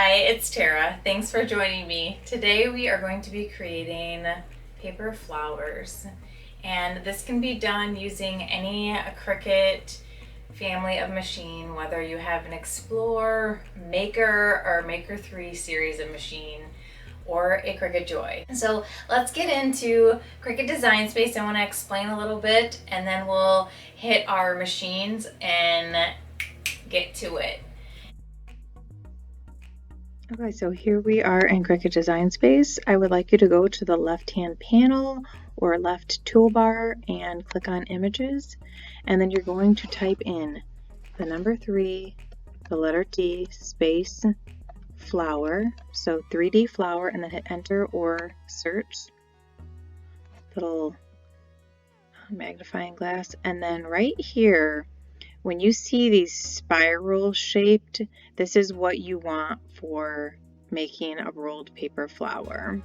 Hi, it's Tara. Thanks for joining me. Today we are going to be creating paper flowers, and this can be done using any Cricut family of machine, whether you have an Explore, Maker, or Maker 3 series of machine, or a Cricut Joy. So let's get into Cricut Design Space. I want to explain a little bit, and then we'll hit our machines and get to it. Okay, so here we are in Cricut Design Space. I would like you to go to the left-hand panel or left toolbar and click on Images, and then you're going to type in the number 3, the letter D, space, flower, so 3D flower, and then hit Enter or Search. Little magnifying glass, and then right here, when you see these spiral shaped, this is what you want for making a rolled paper flower.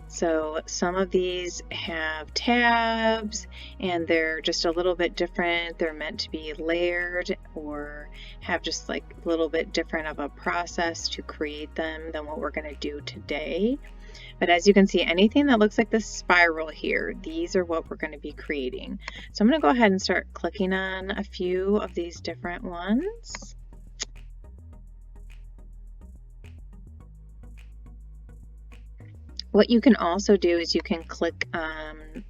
So some of these have tabs and they're just a little bit different. They're meant to be layered or have just like a little bit different of a process to create them than what we're going to do today. But as you can see, anything that looks like this spiral here, these are what we're going to be creating. So I'm going to go ahead and start clicking on a few of these different ones. What you can also do is you can click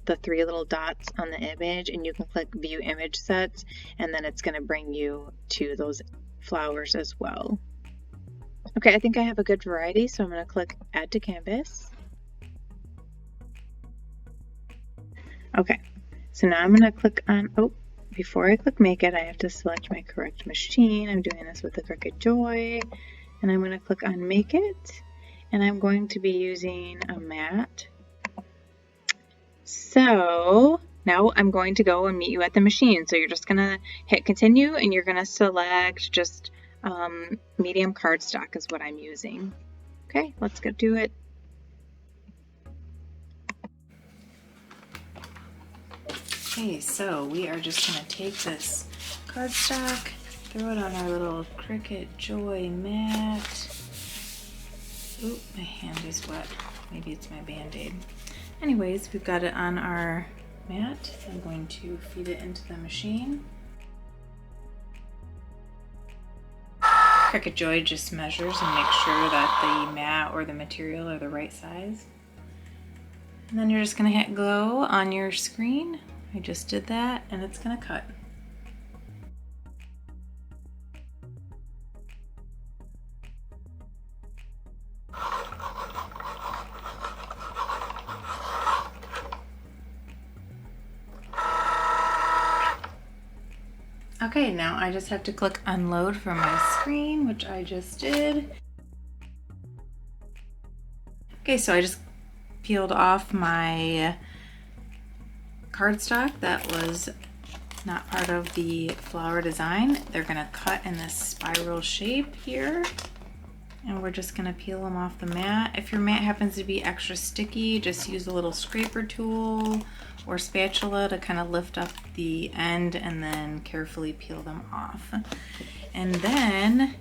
the 3 little dots on the image and you can click View Image Sets, and then it's going to bring you to those flowers as well. Okay, I think I have a good variety, so I'm going to click Add to Canvas. Okay, so now I'm going to click on, before I click Make It, I have to select my correct machine. I'm doing this with the Cricut Joy, and I'm going to click on Make It, and I'm going to be using a mat. So now I'm going to go and meet you at the machine. So you're just going to hit Continue, and you're going to select just medium cardstock is what I'm using. Okay, let's go do it. Okay, so we are just going to take this cardstock, throw it on our little Cricut Joy mat. Oop, my hand is wet. Maybe it's my Band-Aid. Anyways, we've got it on our mat. I'm going to feed it into the machine. Cricut Joy just measures and makes sure that the mat or the material are the right size. And then you're just going to hit go on your screen. I just did that, and it's going to cut. Okay, now I just have to click unload from my screen, which I just did. Okay, so I just peeled off my cardstock that was not part of the flower design. They're gonna cut in this spiral shape here, and we're just gonna peel them off the mat. If your mat happens to be extra sticky, just use a little scraper tool or spatula to kind of lift up the end and then carefully peel them off. And then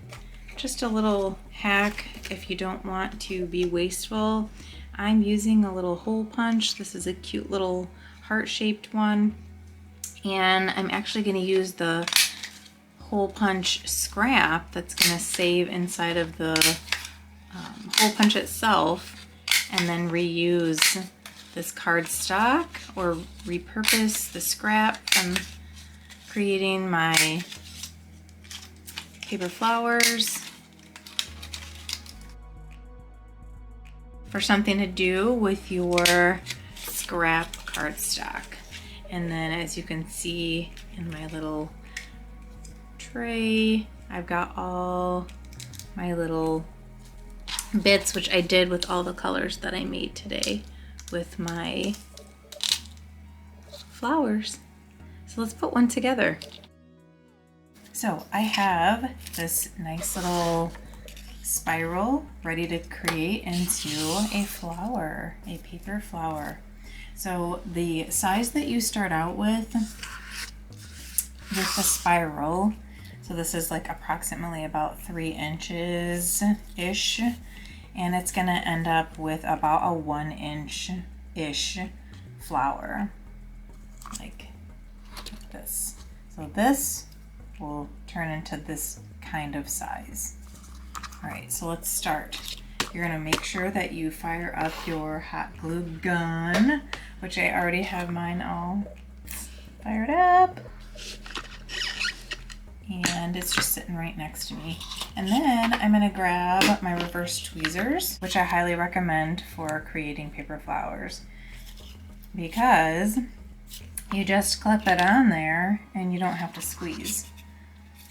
just a little hack if you don't want to be wasteful. I'm using a little hole punch. This is a cute little heart-shaped one, and I'm actually going to use the hole punch scrap that's going to save inside of the hole punch itself, and then reuse this cardstock or repurpose the scrap from creating my paper flowers for something to do with your scrap cardstock. And then as you can see in my little tray, I've got all my little bits, which I did with all the colors that I made today with my flowers. So let's put one together. So I have this nice little spiral ready to create into a flower, a paper flower. So the size that you start out with the spiral, So this is like approximately about 3 inches-ish, and it's gonna end up with about a 1-inch-ish flower, like this. So this will turn into this kind of size. All right, so let's start. You're gonna make sure that you fire up your hot glue gun, which I already have mine all fired up. And it's just sitting right next to me. And then I'm gonna grab my reverse tweezers, which I highly recommend for creating paper flowers, because you just clip it on there and you don't have to squeeze.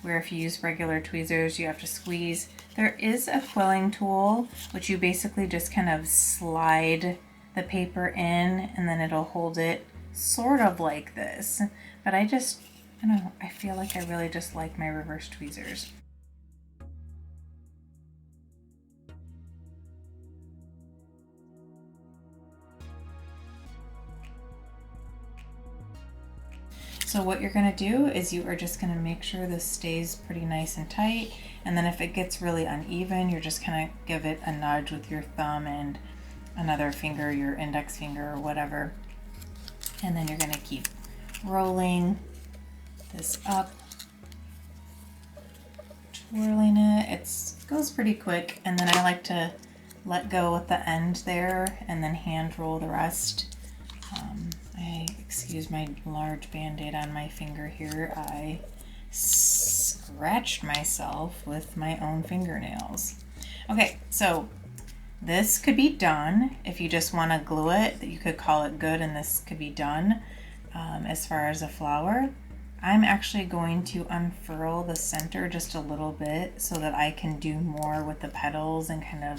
Where if you use regular tweezers, you have to squeeze. There is a quilling tool, which you basically just kind of slide the paper in and then it'll hold it sort of like this. But I don't know, I feel like I really just like my reverse tweezers. So what you're gonna do is you are just gonna make sure this stays pretty nice and tight, and then if it gets really uneven, you're just gonna give it a nudge with your thumb and another finger, your index finger or whatever, and then you're gonna keep rolling this up, twirling it. It goes pretty quick, and then I like to let go at the end there and then hand roll the rest. Excuse my large band-aid on my finger here. I scratched myself with my own fingernails. Okay, so this could be done. If you just want to glue it, you could call it good, and this could be done. As far as a flower, I'm actually going to unfurl the center just a little bit so that I can do more with the petals and kind of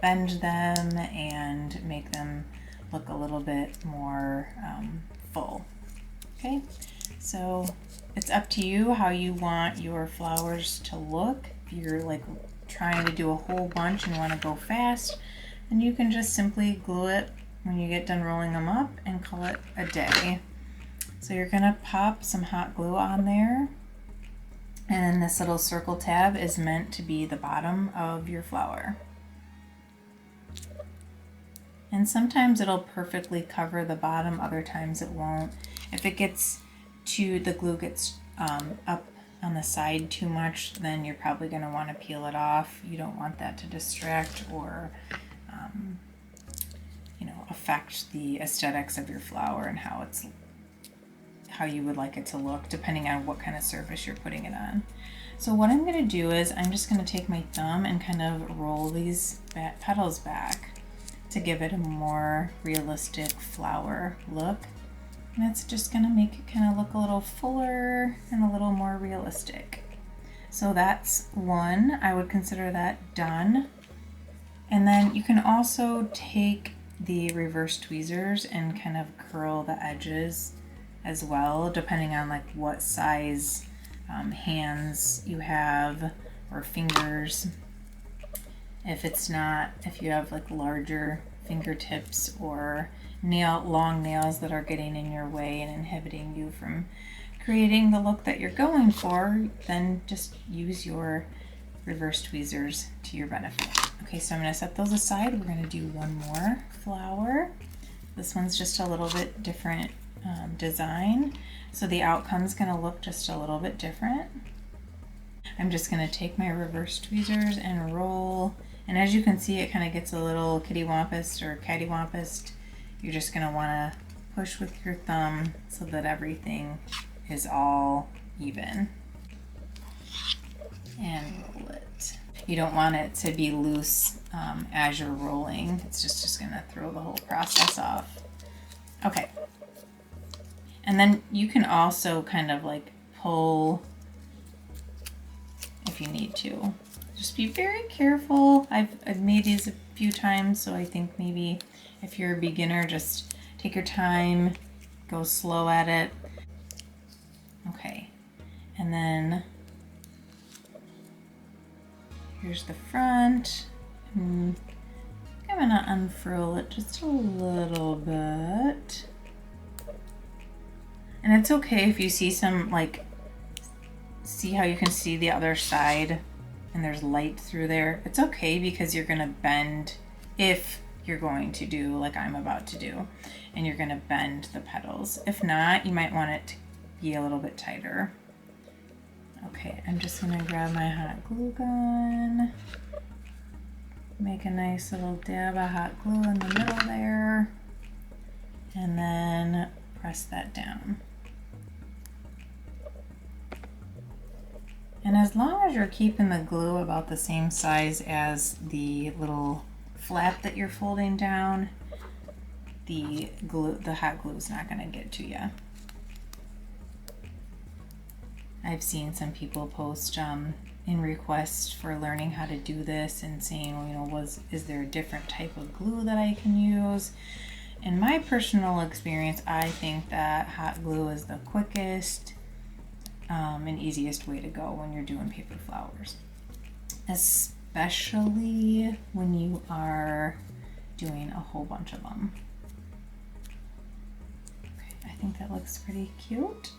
bend them and make them look a little bit more full. Okay, so it's up to you how you want your flowers to look. If you're like trying to do a whole bunch and you want to go fast, then you can just simply glue it when you get done rolling them up and call it a day. So you're gonna pop some hot glue on there, and then this little circle tab is meant to be the bottom of your flower. And sometimes it'll perfectly cover the bottom, other times it won't. If it gets the glue gets up on the side too much, then you're probably going to want to peel it off. You don't want that to distract or affect the aesthetics of your flower and how you would like it to look, depending on what kind of surface you're putting it on. So what I'm going to do is I'm just going to take my thumb and kind of roll these petals back to give it a more realistic flower look. And it's just gonna make it kind of look a little fuller and a little more realistic. So that's one. I would consider that done. And then you can also take the reverse tweezers and kind of curl the edges as well, depending on like what size hands you have or fingers. If you have like larger fingertips or long nails that are getting in your way and inhibiting you from creating the look that you're going for, then just use your reverse tweezers to your benefit. Okay, so I'm going to set those aside. We're going to do one more flower. This one's just a little bit different design, so the outcome's going to look just a little bit different. I'm just going to take my reverse tweezers and roll. And as you can see, it kind of gets a little kittywampus or cattywampus. You're just going to want to push with your thumb so that everything is all even. And roll it. You don't want it to be loose as you're rolling. It's just going to throw the whole process off. Okay. And then you can also kind of like pull if you need to. Just be very careful. I've made these a few times, so I think maybe if you're a beginner, just take your time, go slow at it. Okay, and then here's the front. I'm gonna unfurl it just a little bit. And it's okay if you see some like see how you can see the other side and there's light through there? It's okay because you're gonna bend, if you're going to do like I'm about to do, and you're gonna bend the petals. If not, you might want it to be a little bit tighter. Okay, I'm just gonna grab my hot glue gun, make a nice little dab of hot glue in the middle there, and then press that down. And as long as you're keeping the glue about the same size as the little flap that you're folding down, the hot glue is not going to get to you. I've seen some people post in requests for learning how to do this and saying, well, you know, is there a different type of glue that I can use? In my personal experience, I think that hot glue is the quickest and easiest way to go when you're doing paper flowers, especially when you are doing a whole bunch of them. Okay, I think that looks pretty cute.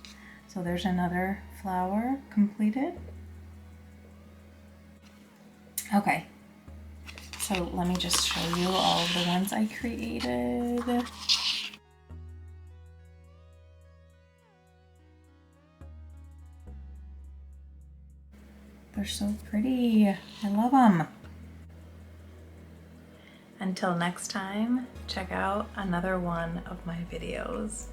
So there's another flower completed. Okay, so let me just show you all of the ones I created. They're so pretty. I love them. Until next time, check out another one of my videos.